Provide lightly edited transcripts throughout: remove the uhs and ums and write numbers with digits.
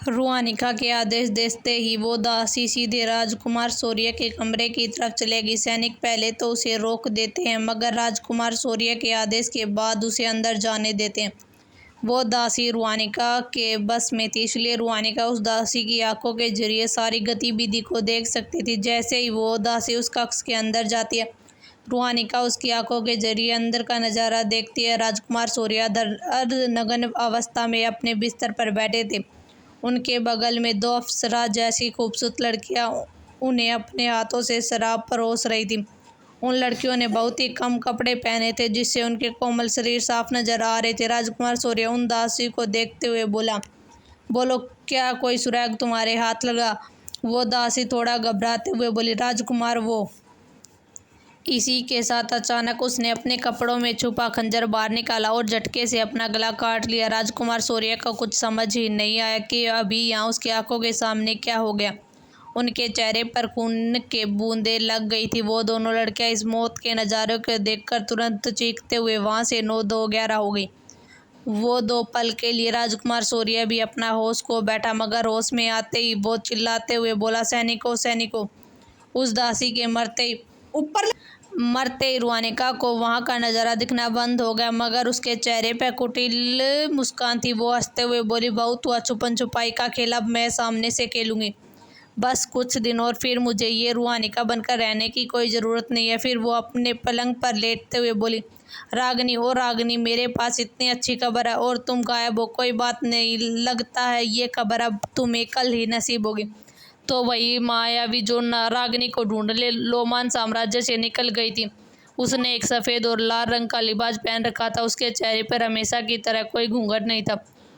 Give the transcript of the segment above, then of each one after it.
रुआनिका के आदेश देते ही वो दासी सीधे राजकुमार शौर्य के कमरे की तरफ चलेगी। सैनिक पहले तो उसे रोक देते हैं, मगर राजकुमार शौर्य के आदेश के बाद उसे अंदर जाने देते हैं। वो दासी रुआनिका के बस में थी, इसलिए रुआनिका उस दासी की आंखों के जरिए सारी गतिविधि को देख सकती थी। जैसे ही वो दासी उस कक्ष के अंदर जाती है, रुआनिका उसकी आंखों के जरिए अंदर का नज़ारा देखती है। राजकुमार शौर्य अर्धनग्न अवस्था में अपने बिस्तर पर बैठे थे। उनके बगल में दो अप्सरा जैसी खूबसूरत लड़कियां उन्हें अपने हाथों से शराब परोस रही थी। उन लड़कियों ने बहुत ही कम कपड़े पहने थे, जिससे उनके कोमल शरीर साफ नजर आ रहे थे। राजकुमार शौर्य उन दासी को देखते हुए बोला, बोलो, क्या कोई सुराग तुम्हारे हाथ लगा? वो दासी थोड़ा घबराते हुए बोली, राजकुमार वो। इसी के साथ अचानक उसने अपने कपड़ों में छुपा खंजर बाहर निकाला और झटके से अपना गला काट लिया। राजकुमार शौर्य को कुछ समझ ही नहीं आया कि अभी यहाँ उसकी आंखों के सामने क्या हो गया। उनके चेहरे पर खून के बूंदें लग गई थी। वो दोनों लड़कियां इस मौत के नज़ारे को देखकर तुरंत चीखते हुए वहाँ से 9-2-11 हो गई। वो 2 पल के लिए राजकुमार शौर्य भी अपना होश खो बैठा, मगर होश में आते ही वो चिल्लाते हुए बोला, सैनिकों सैनिकों। उस दासी के मरते ही रुआनिका को वहाँ का नज़ारा दिखना बंद हो गया, मगर उसके चेहरे पर कुटिल मुस्कान थी। वो हंसते हुए बोली, बहुत हुआ छुपन छुपाई का खेल, अब मैं सामने से खेलूंगी। बस कुछ दिन और फिर मुझे ये रुआनिका बनकर रहने की कोई ज़रूरत नहीं है। फिर वो अपने पलंग पर लेटते हुए बोली, रागनी ओ रागनी, मेरे पास इतनी अच्छी खबर है और तुम गायब हो। कोई बात नहीं, लगता है ये खबर अब तुम्हें कल ही नसीब होगी। तो वही मायावी जो रागनी को ढूंढ ले लोमान साम्राज्य से निकल गई थी। उसने एक सफ़ेद और लाल रंग का लिबास पहन रखा था। उसके चेहरे पर हमेशा की तरह कोई घूंघट नहीं था।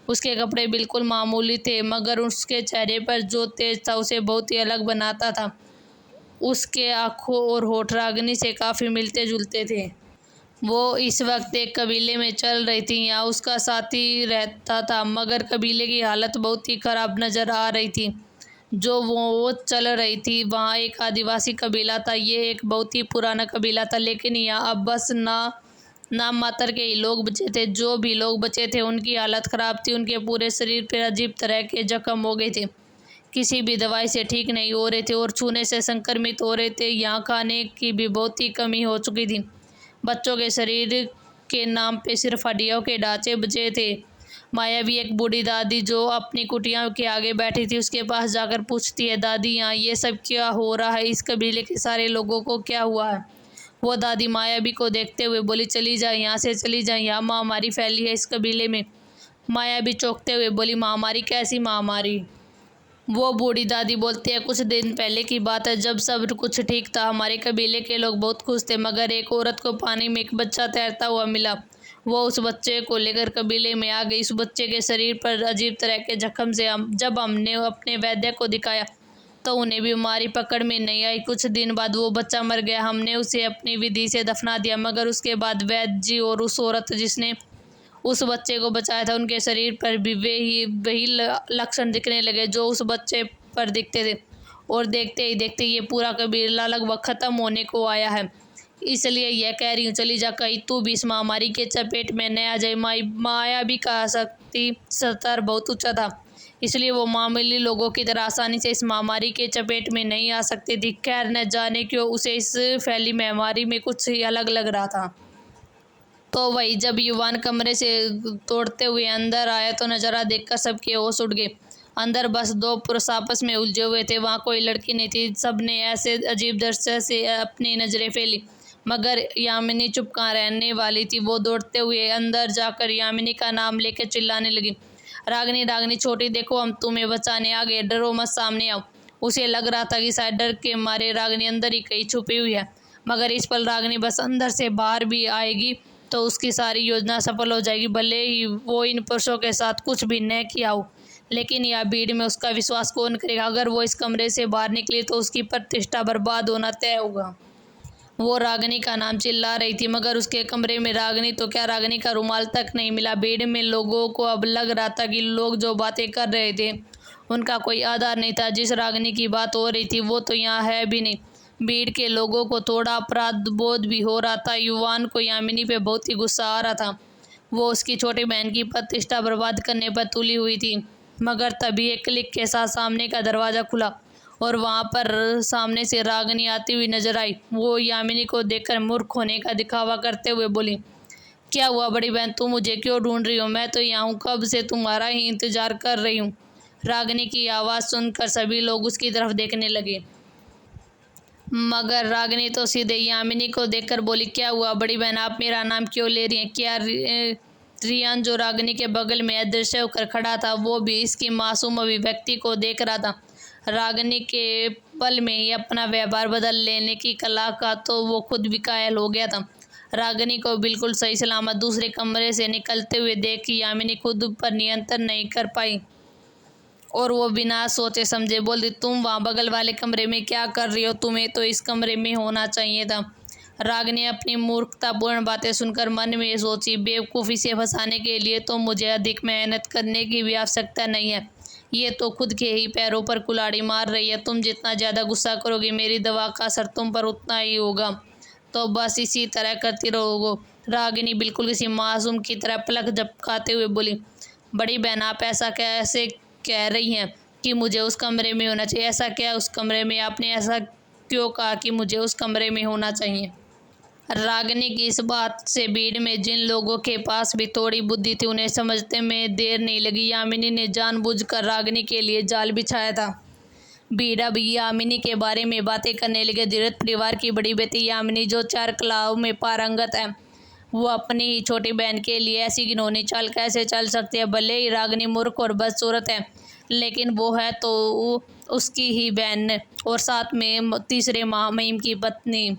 उसके कपड़े बिल्कुल मामूली थे, मगर उसके चेहरे पर जो तेज था उसे बहुत ही अलग बनाता था। उसके आँखों और होठ रागनी से काफ़ी मिलते जुलते थे। वो इस वक्त एक कबीले में चल रही थी। यहाँ उसका साथी रहता था, मगर कबीले की हालत बहुत ही ख़राब नज़र आ रही थी। जो वो चल रही थी वहाँ एक आदिवासी कबीला था। ये एक बहुत ही पुराना कबीला था, लेकिन यहाँ अब बस नाम मात्र के ही लोग बचे थे। जो भी लोग बचे थे उनकी हालत ख़राब थी। उनके पूरे शरीर पर अजीब तरह के जख्म हो गए थे, किसी भी दवाई से ठीक नहीं हो रहे थे और छूने से संक्रमित हो रहे थे। यहाँ खाने की भी बहुत ही कमी हो चुकी थी। बच्चों के शरीर के नाम पे सिर्फ हड्डियों के ढांचे बचे थे। मायावी एक बूढ़ी दादी जो अपनी कुटिया के आगे बैठी थी, उसके पास जाकर पूछती है, दादी यहाँ ये सब क्या हो रहा है? इस कबीले के सारे लोगों को क्या हुआ है? वो दादी मायावी को देखते हुए बोली, चली जाए यहाँ से, चली जाए, यहाँ महामारी फैली है इस कबीले में। मायावी चौंकते हुए बोली, महामारी? कैसी महामारी? वो बूढ़ी दादी बोलती है, कुछ दिन पहले की बात है, जब सब कुछ ठीक था। हमारे कबीले के लोग बहुत खुश थे, मगर एक औरत को पानी में एक बच्चा तैरता हुआ मिला। वो उस बच्चे को लेकर कबीले में आ गई। उस बच्चे के शरीर पर अजीब तरह के जख्म से जब हमने अपने वैद्य को दिखाया तो उन्हें बीमारी पकड़ में नहीं आई। कुछ दिन बाद वो बच्चा मर गया। हमने उसे अपनी विधि से दफना दिया, मगर उसके बाद वैद्य जी और उस औरत जिसने उस बच्चे को बचाया था, उनके शरीर पर भी वही लक्षण दिखने लगे जो उस बच्चे पर दिखते थे। और देखते ही देखते ये पूरा कबीला लगभग ख़त्म होने को आया है। इसलिए यह कह रही हूँ, चली जा, कहीं तू भी इस महामारी के चपेट में न आ जाए। माया भी का शक्ति स्तर बहुत ऊंचा था, इसलिए वो मामूली लोगों की तरह आसानी से इस महामारी के चपेट में नहीं आ सकती थी। खैर, न जाने क्यों उसे इस फैली महामारी में कुछ ही अलग लग रहा था। तो वही जब युवान कमरे से तोड़ते हुए अंदर आया तो नज़ारा देखकर सबके होश उड़ गए। अंदर बस 2 पुरुष आपस में उलझे हुए थे। वहाँ कोई लड़की नहीं थी। सबने ऐसे अजीब दृश्य से अपनी नज़रें फैली, मगर यामिनी चुप कहाँ रहने वाली थी। वो दौड़ते हुए अंदर जाकर यामिनी का नाम लेकर चिल्लाने लगी, रागनी रागनी छोटी, देखो हम तुम्हें बचाने आ गए, डरो मत, सामने आओ। उसे लग रहा था कि शायद डर के मारे रागनी अंदर ही कहीं छुपी हुई है, मगर इस पल रागनी बस अंदर से बाहर भी आएगी तो उसकी सारी योजना सफल हो जाएगी, भले ही वो इन पुरुषों के साथ कुछ भी न किया हो। लेकिन यह भीड़ में उसका विश्वास कौन करेगा? अगर वो इस कमरे से बाहर निकली तो उसकी प्रतिष्ठा बर्बाद होना तय होगा। वो रागनी का नाम चिल्ला रही थी, मगर उसके कमरे में रागनी तो क्या, रागनी का रुमाल तक नहीं मिला। भीड़ में लोगों को अब लग रहा था कि लोग जो बातें कर रहे थे उनका कोई आधार नहीं था। जिस रागनी की बात हो रही थी वो तो यहाँ है भी नहीं। भीड़ के लोगों को थोड़ा अपराध बोध भी हो रहा था। युवान को यामिनी पे बहुत ही गुस्सा आ रहा था। वो उसकी छोटी बहन की प्रतिष्ठा बर्बाद करने पर तुली हुई थी। मगर तभी एक क्लिक के साथ सामने का दरवाज़ा खुला और वहाँ पर सामने से रागिनी आती हुई नजर आई। वो यामिनी को देखकर मूर्ख होने का दिखावा करते हुए बोली, क्या हुआ बड़ी बहन, तुम मुझे क्यों ढूंढ रही हो? मैं तो यहाँ हूँ, कब से तुम्हारा ही इंतजार कर रही हूँ। रागिनी की आवाज़ सुनकर सभी लोग उसकी तरफ देखने लगे, मगर रागिनी तो सीधे यामिनी को देखकर बोली, क्या हुआ बड़ी बहन, आप मेरा नाम क्यों ले रही हैं? क्या रियान जो रागिनी के बगल में अदृश्य होकर खड़ा था, वो भी इसकी मासूम अभिव्यक्ति को देख रहा था। रागिनी के पल में ही अपना व्यवहार बदल लेने की कला का तो वो खुद भी कायल हो गया था। रागिनी को बिल्कुल सही सलामत दूसरे कमरे से निकलते हुए देख यामिनी खुद पर नियंत्रण नहीं कर पाई और वो बिना सोचे समझे बोल दी, तुम वहाँ बगल वाले कमरे में क्या कर रही हो? तुम्हें तो इस कमरे में होना चाहिए था। रागिनी अपनी मूर्खतापूर्ण बातें सुनकर मन में सोची, बेवकूफ़ी से फंसाने के लिए तो मुझे अधिक मेहनत करने की भी आवश्यकता नहीं है। ये तो खुद के ही पैरों पर कुल्हाड़ी मार रही है। तुम जितना ज़्यादा गुस्सा करोगी, मेरी दवा का असर तुम पर उतना ही होगा। तो बस इसी तरह करती रहोगे। रागिनी बिल्कुल किसी मासूम की तरह पलक झपकाते हुए बोली, बड़ी बहन, आप ऐसा कैसे कह रही हैं कि मुझे उस कमरे में होना चाहिए? ऐसा क्या उस कमरे में? आपने ऐसा क्यों कहा कि मुझे उस कमरे में होना चाहिए? रागिनी की इस बात से भीड़ में जिन लोगों के पास भी थोड़ी बुद्धि थी, उन्हें समझते में देर नहीं लगी। यामिनी ने जानबूझकर रागिनी के लिए जाल बिछाया था। भीड़ अब यामिनी के बारे में बातें करने लगे। धीरज परिवार की बड़ी बेटी यामिनी, जो 4 कलाओं में पारंगत है, वो अपनी ही छोटी बहन के लिए ऐसी घिनौनी चाल कैसे चल सकती है? भले ही रागिनी मूर्ख और बदसूरत है, लेकिन वो है तो उसकी ही बहन और साथ में तीसरे महामहिम की पत्नी।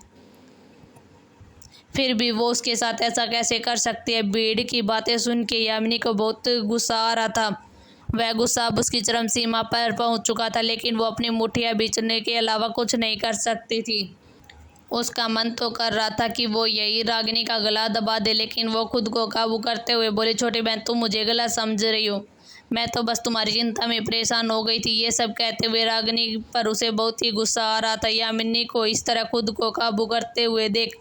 फिर भी वो उसके साथ ऐसा कैसे कर सकती है? भीड़ की बातें सुन के यामिनी को बहुत गुस्सा आ रहा था। वह गुस्सा अब उसकी चरम सीमा पर पहुंच चुका था, लेकिन वो अपनी मुठ्ठियां बीचने के अलावा कुछ नहीं कर सकती थी। उसका मन तो कर रहा था कि वो यही रागिनी का गला दबा दे, लेकिन वो खुद को काबू करते हुए बोली, छोटी बहन, तुम मुझे गलत समझ रही हो। मैं तो बस तुम्हारी चिंता में परेशान हो गई थी। ये सब कहते हुए रागिनी पर उसे बहुत ही गुस्सा आ रहा था। यामिनी को इस तरह खुद को काबू करते हुए देख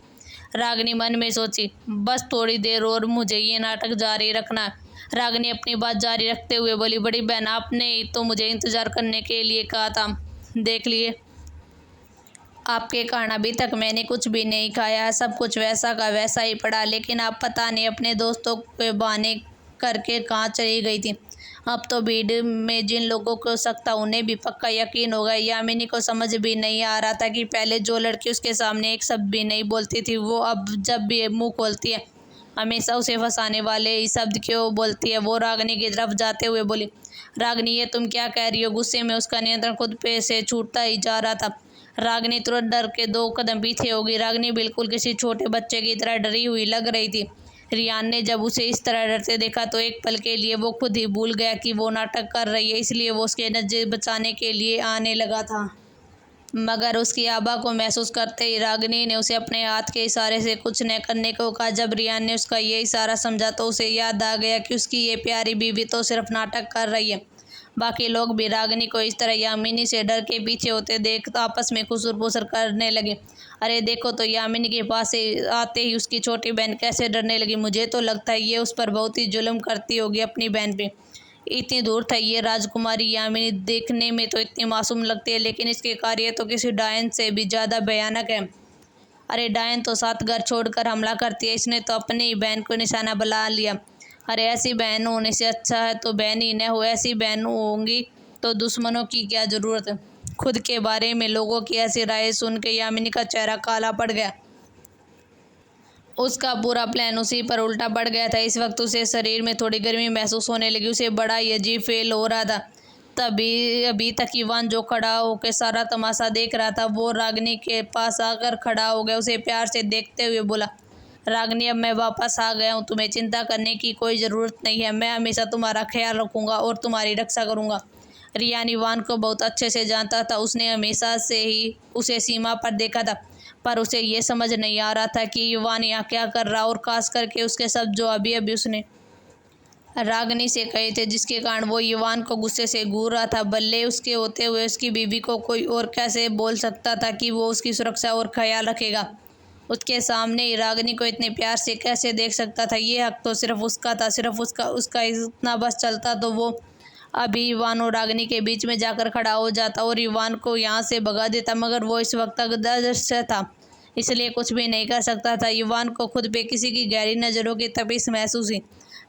रागिनी मन में सोची, बस थोड़ी देर और मुझे ये नाटक जारी रखना है। रागिनी अपनी बात जारी रखते हुए बोली, बड़ी बहन, आपने तो मुझे इंतजार करने के लिए कहा था। देख लिए, आपके कारण अभी तक मैंने कुछ भी नहीं खाया। सब कुछ वैसा का वैसा ही पड़ा, लेकिन आप पता नहीं अपने दोस्तों के बहाने करके कहाँ चली गई थी। अब तो भीड़ में जिन लोगों को शक था, उन्हें भी पक्का यकीन हो गया। यामिनी को समझ भी नहीं आ रहा था कि पहले जो लड़की उसके सामने एक शब्द भी नहीं बोलती थी, वो अब जब भी मुंह खोलती है हमेशा उसे फंसाने वाले ही शब्द क्यों बोलती है। वो रागिनी की तरफ जाते हुए बोली, रागिनी, ये तुम क्या कह रही हो? गुस्से में उसका नियंत्रण खुद पे से छूटता ही जा रहा था। रागिनी तुरंत डर के 2 कदम पीछे हो गई। रागिनी बिल्कुल किसी छोटे बच्चे की तरह डरी हुई लग रही थी। रियान ने जब उसे इस तरह डरते देखा तो एक पल के लिए वो खुद ही भूल गया कि वो नाटक कर रही है, इसलिए वो उसके नज़र बचाने के लिए आने लगा था। मगर उसकी आभा को महसूस करते ही रागिनी ने उसे अपने हाथ के इशारे से कुछ न करने को कहा। जब रियान ने उसका ये इशारा समझा तो उसे याद आ गया कि उसकी ये प्यारी बीवी तो सिर्फ नाटक कर रही है। बाकी लोग भी रागिनी को इस तरह यामिनी से डर के पीछे होते देख तो आपस में खुसर पुसर करने लगे। अरे देखो तो, यामिनी के पास से आते ही उसकी छोटी बहन कैसे डरने लगी। मुझे तो लगता है ये उस पर बहुत ही जुल्म करती होगी अपनी बहन पे। इतनी दूर था ये राजकुमारी यामिनी, देखने में तो इतनी मासूम लगती है, लेकिन इसके कार्य तो किसी डायन से भी ज़्यादा भयानक है। अरे डायन तो 7 घर छोड़कर हमला करती है, इसने तो अपनी ही बहन को निशाना बना लिया। अरे ऐसी बहन होने से अच्छा है तो बहन ही न हो। ऐसी बहन होंगी तो दुश्मनों की क्या ज़रूरत है। खुद के बारे में लोगों की ऐसी राय सुन के यामिनी का चेहरा काला पड़ गया। उसका पूरा प्लान उसी पर उल्टा पड़ गया था। इस वक्त उसे शरीर में थोड़ी गर्मी महसूस होने लगी। उसे बड़ा ही अजीब फील हो रहा था। तभी अभी तक इवान जो खड़ा होकर सारा तमाशा देख रहा था, वो रागिनी के पास आकर खड़ा हो गया। उसे प्यार से देखते हुए बोला, रागिनी, अब मैं वापस आ गया हूँ। तुम्हें चिंता करने की कोई ज़रूरत नहीं है। मैं हमेशा तुम्हारा ख्याल रखूँगा और तुम्हारी रक्षा करूँगा। रियान इवान को बहुत अच्छे से जानता था। उसने हमेशा से ही उसे सीमा पर देखा था, पर उसे ये समझ नहीं आ रहा था कि इवान यहाँ क्या कर रहा, और खास करके उसके शब्द जो अभी अभी उसने रागिनी से कहे थे, जिसके कारण वो इवान को गुस्से से घूर रहा था। भले उसके होते हुए उसकी बीवी को कोई और कैसे बोल सकता था कि वो उसकी सुरक्षा और ख्याल रखेगा। उसके सामने ही रागिनी को इतने प्यार से कैसे देख सकता था। ये हक तो सिर्फ उसका था, सिर्फ उसका इतना बस चलता तो वो अभी इवान और रागिनी के बीच में जाकर खड़ा हो जाता और इवान को यहाँ से भगा देता, मगर वो इस वक्त तक दर्द था, इसलिए कुछ भी नहीं कर सकता था। इवान को खुद पे किसी की गहरी नज़रों की तपिश महसूस हुई,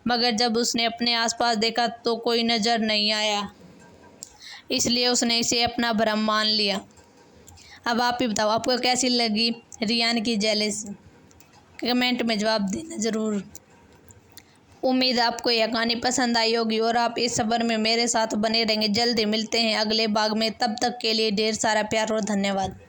मगर जब उसने अपने आसपास देखा तो कोई नज़र नहीं आया, इसलिए उसने इसे अपना भ्रम मान लिया। अब आप ही बताओ, आपको कैसी लगी रियान की जेलसी? कमेंट में जवाब देना ज़रूर। उम्मीद आपको यह कहानी पसंद आई होगी और आप इस सफ़र में मेरे साथ बने रहेंगे। जल्दी मिलते हैं अगले भाग में, तब तक के लिए ढेर सारा प्यार और धन्यवाद।